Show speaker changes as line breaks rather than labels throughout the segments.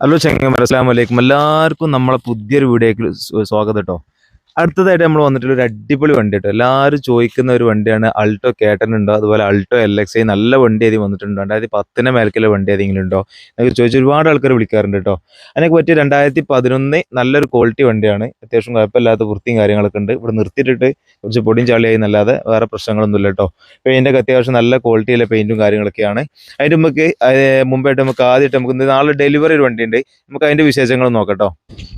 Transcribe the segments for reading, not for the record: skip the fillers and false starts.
Hello ചെങ്ങന്മാരെ, അസ്സലാമു അലൈക്കും. എല്ലാവർക്കും നമ്മളെ പുതിയൊരു വീഡിയോക്ക് സ്വാഗതം കേട്ടോ. അടുത്തതായിട്ട് നമ്മൾ വന്നിട്ടുള്ള ഒരു അടിപൊളി വണ്ടി കേട്ടോ. എല്ലാവരും ചോദിക്കുന്ന ഒരു വണ്ടിയാണ് അൾട്ടോ കേട്ടനുണ്ടോ, അതുപോലെ അൾട്ടോ LXi നല്ല വണ്ടി ഏതെങ്കിലും വന്നിട്ടുണ്ടോ, 2010 മേൽക്കുള്ള വണ്ടി ഏതെങ്കിലും ഉണ്ടോ എന്നൊക്കെ ചോദിച്ച് ഒരുപാട് ആൾക്കാർ വിളിക്കാറുണ്ട് കേട്ടോ. അതിനൊക്കെ പറ്റിയ 2011 നല്ലൊരു ക്വാളിറ്റി വണ്ടിയാണ്. അത്യാവശ്യം കുഴപ്പമില്ലാത്ത വൃത്തിയും കാര്യങ്ങളൊക്കെ ഉണ്ട്. ഇവിടെ നിർത്തിയിട്ടിട്ട് കുറച്ച് പൊടിയും ചളിയായി എന്നല്ലാതെ വേറെ പ്രശ്നങ്ങളൊന്നുമില്ല കേട്ടോ. പെയിൻ്റൊക്കെ അത്യാവശ്യം നല്ല ക്വാളിറ്റിയിലെ പെയിൻറ്റും കാര്യങ്ങളൊക്കെയാണ്. അതിൻ്റെ നമുക്ക് മുമ്പായിട്ട് നമുക്ക് ആദ്യമായിട്ട് നമുക്ക് നാളെ ഡെലിവറി ഒരു വണ്ടി ഉണ്ട്. നമുക്ക് അതിൻ്റെ വിശേഷങ്ങൾ നോക്കട്ടോ.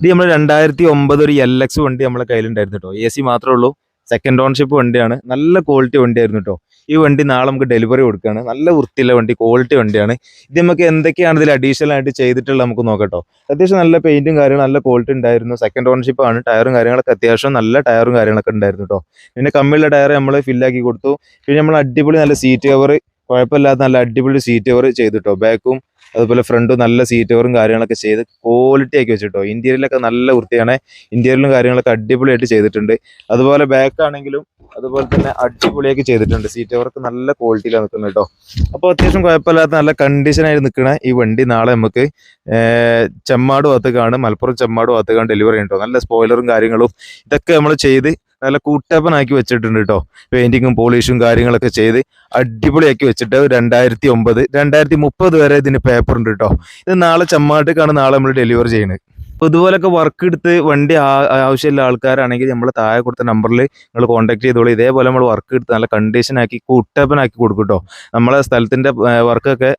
ഇത് നമ്മൾ 2009 ഒരു LX വണ്ടി നമ്മളെ കയ്യിലുണ്ടായിരുന്നു കേട്ടോ. AC മാത്രമേ ഉള്ളൂ. സെക്കൻഡ് ഓൺഷിപ്പ് വണ്ടിയാണ്. നല്ല ക്വാളിറ്റി വണ്ടിയായിരുന്നു കേട്ടോ. ഈ വണ്ടി നാളെ നമുക്ക് ഡെലിവറി കൊടുക്കുകയാണ്. നല്ല വൃത്തിയുള്ള വണ്ടി, ക്വാളിറ്റി വണ്ടിയാണ്. ഇത് നമുക്ക് എന്തൊക്കെയാണ് ഇതിൽ അഡീഷണൽ ആയിട്ട് ചെയ്തിട്ടുള്ളത് നമുക്ക് നോക്കട്ടോ. അത്യാവശ്യം നല്ല പെയിന്റും കാര്യങ്ങളും നല്ല ക്വാളിറ്റി ഉണ്ടായിരുന്നു. സെക്കൻഡ് ഓൺഷിപ്പ് ആണ്. ടയറും കാര്യങ്ങളൊക്കെ അത്യാവശ്യം നല്ല ടയറും കാര്യങ്ങളൊക്കെ ഉണ്ടായിരുന്നു കേട്ടോ. പിന്നെ കമ്മിയുള്ള ടയർ നമ്മൾ ഫില്ലാക്കി കൊടുത്തു. പിന്നെ നമ്മൾ അടിപൊളി നല്ല സീറ്റ് കവർ, കുഴപ്പമില്ലാത്ത നല്ല അടിപൊളി സീറ്റ് കവർ ചെയ്തിട്ടോ. ബാക്കും അതുപോലെ ഫ്രണ്ടും നല്ല സീറ്റ് കവറും കാര്യങ്ങളൊക്കെ ചെയ്ത് ക്വാളിറ്റി ആക്കി വെച്ചിട്ടോ. ഇന്റീരിയലൊക്കെ നല്ല വൃത്തിയാണ്. ഇന്റീരിയലും കാര്യങ്ങളൊക്കെ അടിപൊളിയായിട്ട് ചെയ്തിട്ടുണ്ട്. അതുപോലെ ബാക്ക് ആണെങ്കിലും അതുപോലെ തന്നെ അടിപൊളിയാക്കി ചെയ്തിട്ടുണ്ട്. സീറ്റ് കവർക്ക് നല്ല ക്വാളിറ്റിയിലാണ് നിൽക്കുന്നത് കേട്ടോ. അപ്പോൾ അത്യാവശ്യം കുഴപ്പമില്ലാത്ത നല്ല കണ്ടീഷനായിട്ട് നിൽക്കുന്ന ഈ വണ്ടി നാളെ നമുക്ക് ചെമ്മാട് ഭാഗത്തേക്കാണ്, മലപ്പുറം ചെമ്മാട് ഭാഗത്തേക്കാണ് ഡെലിവറി ഉണ്ടോ. നല്ല സ്പോയിലറും കാര്യങ്ങളും ഇതൊക്കെ നമ്മൾ ചെയ്ത് നല്ല കൂട്ടപ്പനാക്കി വെച്ചിട്ടുണ്ട് കേട്ടോ. പെയിന്റിങ്ങും പോളിഷും കാര്യങ്ങളൊക്കെ ചെയ്ത് അടിപൊളിയാക്കി വെച്ചിട്ട് 2009 2030 വരെ ഇതിന് പേപ്പർ ഉണ്ട് കേട്ടോ. ഇത് നാളെ ചെമ്മാട്ടേക്കാണ് നാളെ നമ്മൾ ഡെലിവറി ചെയ്യുന്നത്. അപ്പോൾ ഇതുപോലൊക്കെ വർക്ക് എടുത്ത് വണ്ടി ആവശ്യമുള്ള ആൾക്കാരാണെങ്കിൽ നമ്മൾ താഴെ കൊടുത്ത നമ്പറിൽ നിങ്ങൾ കോൺടാക്ട് ചെയ്തോളൂ. ഇതേപോലെ നമ്മൾ വർക്ക് എടുത്ത് നല്ല കണ്ടീഷനാക്കി കൂട്ടപ്പനാക്കി കൊടുക്കും കേട്ടോ. നമ്മളെ സ്ഥലത്തിൻ്റെ വർക്കൊക്കെ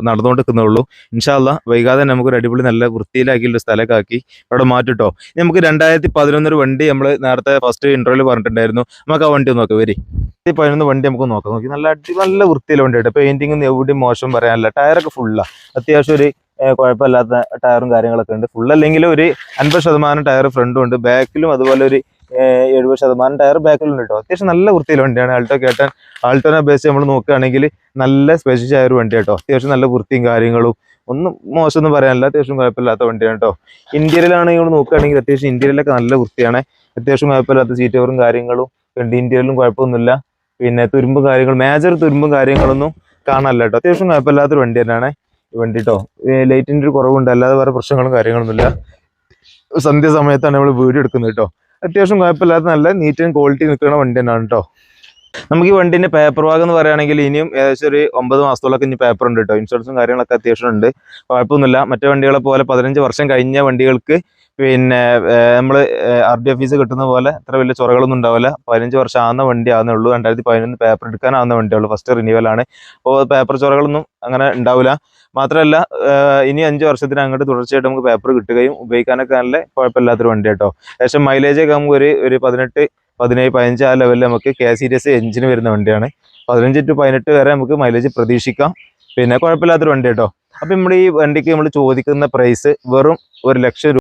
നടന്നുകൊണ്ട് നിൽക്കുന്നുള്ളൂ. ഇൻഷാ അല്ലാഹ് വൈകാതെ നമുക്കൊരു അടിപൊളി നല്ല വൃത്തിയിലാക്കിയുള്ള സ്ഥലമൊക്കെ ആക്കി അവിടെ മാറ്റിട്ടോ. നമുക്ക് 2011 വണ്ടി നമ്മൾ നേരത്തെ ഫസ്റ്റ് ഇൻട്രോയിൽ പറഞ്ഞിട്ടുണ്ടായിരുന്നു. നമുക്ക് ആ വണ്ടി നോക്കാം. 2011 വണ്ടി നമുക്ക് നോക്കാം. നോക്കി നല്ല വൃത്തിയിലെ വണ്ടി കേട്ടോ. പെയിന്റിങ്ങും എവിടെയും മോശം പറയാനില്ല. ടയറൊക്കെ ഫുള്ളാണ്. അത്യാവശ്യം ഒരു കുഴപ്പമില്ലാത്ത ടയറും കാര്യങ്ങളൊക്കെ ഉണ്ട്. ഫുള്ളല്ലെങ്കിൽ ഒരു 50% ടയർ ഫ്രണ്ടും ഉണ്ട്. ബാക്കിലും അതുപോലെ ഒരു 70% ടയർ ബാക്കിലും ഉണ്ട് കേട്ടോ. അത്യാവശ്യം നല്ല വൃത്തിയിലെ വണ്ടിയാണ് ആൾട്ടോ കേട്ടൻ. ആൾട്ടോനെ അപേക്ഷിച്ച് നമ്മൾ നോക്കുകയാണെങ്കിൽ നല്ല സ്പെഷ്യൽ ആയ ഒരു വണ്ടി കേട്ടോ. അത്യാവശ്യം നല്ല വൃത്തിയും കാര്യങ്ങളും ഒന്നും മോശമൊന്നും പറയാനില്ല. അത്യാവശ്യം കുഴപ്പമില്ലാത്ത വണ്ടിയാണ് കേട്ടോ. ഇന്റീരിയലാണെങ്കിൽ നമ്മൾ നോക്കുകയാണെങ്കിൽ അത്യാവശ്യം ഇന്റീരിയലൊക്കെ നല്ല വൃത്തിയാണ്. അത്യാവശ്യം കുഴപ്പമില്ലാത്ത സീറ്റ് കവറും കാര്യങ്ങളും ഉണ്ട്. ഇന്റീരിയലും കുഴപ്പമൊന്നുമില്ല. പിന്നെ തുരുമ്പും കാര്യങ്ങളും മേജർ തുരുമ്പും കാര്യങ്ങളൊന്നും കാണാനില്ല കേട്ടോ. അത്യാവശ്യം കുഴപ്പമില്ലാത്തൊരു വണ്ടി തന്നെയാണ് ഈ വണ്ടി കേട്ടോ. ലൈറ്റിൻ്റെ ഒരു കുറവുണ്ട്, അല്ലാതെ വേറെ പ്രശ്നങ്ങളും കാര്യങ്ങളൊന്നുമില്ല. സന്ധ്യ സമയത്താണ് നമ്മൾ വീഡിയോ എടുക്കുന്നത് കേട്ടോ. അത്യാവശ്യം കുഴപ്പമില്ലാത്ത നല്ല നീറ്റ് ആൻഡ് ക്വാളിറ്റി നിൽക്കുന്ന വണ്ടി തന്നെയാണ് കേട്ടോ. നമുക്ക് ഈ വണ്ടിന്റെ പേപ്പർ ഭാഗം എന്ന് പറയുകയാണെങ്കിൽ ഇനിയും ഏകദേശം ഒരു 9 മാസത്തോളൊക്കെ ഇനി പേപ്പർ ഉണ്ട് കേട്ടോ. ഇൻഷുറൻസും കാര്യങ്ങളൊക്കെ അത്യാവശ്യം ഉണ്ട്. കുഴപ്പമൊന്നുമില്ല. മറ്റു വണ്ടികളെ പോലെ 15 വർഷം കഴിഞ്ഞ വണ്ടികൾക്ക് പിന്നെ നമ്മൾ RDO ഫീസ് കിട്ടുന്ന പോലെ അത്ര വലിയ ചൊറകളൊന്നും ഉണ്ടാവില്ല. 15 വർഷം ആവുന്ന വണ്ടി ആവുന്നേ ഉള്ളൂ. 2011 പേപ്പർ എടുക്കാനാവുന്ന വണ്ടിയുള്ളൂ. ഫസ്റ്റ് റിന്യൂവലാണ്. അപ്പോൾ പേപ്പർ ചൊറകളൊന്നും അങ്ങനെ ഉണ്ടാവില്ല. മാത്രമല്ല ഇനി 5 വർഷത്തിന് അങ്ങോട്ട് തുടർച്ചയായിട്ട് നമുക്ക് പേപ്പർ കിട്ടുകയും ഉപയോഗിക്കാനൊക്കെ നല്ല കുഴപ്പമില്ലാത്തൊരു വണ്ടി കേട്ടോ. ഏകദേശം മൈലേജൊക്കെ നമുക്ക് ഒരു 18, 17, 15 ആ ലെവലിൽ നമുക്ക് K സീരീസ് എഞ്ചിന് വരുന്ന വണ്ടിയാണ്. 15 to 18 വരെ നമുക്ക് മൈലേജ് പ്രതീക്ഷിക്കാം. പിന്നെ കുഴപ്പമില്ലാത്തൊരു വണ്ടി കേട്ടോ. അപ്പം നമ്മൾ ഈ വണ്ടിക്ക് നമ്മൾ ചോദിക്കുന്ന പ്രൈസ് വെറും 1 ലക്ഷം രൂപ.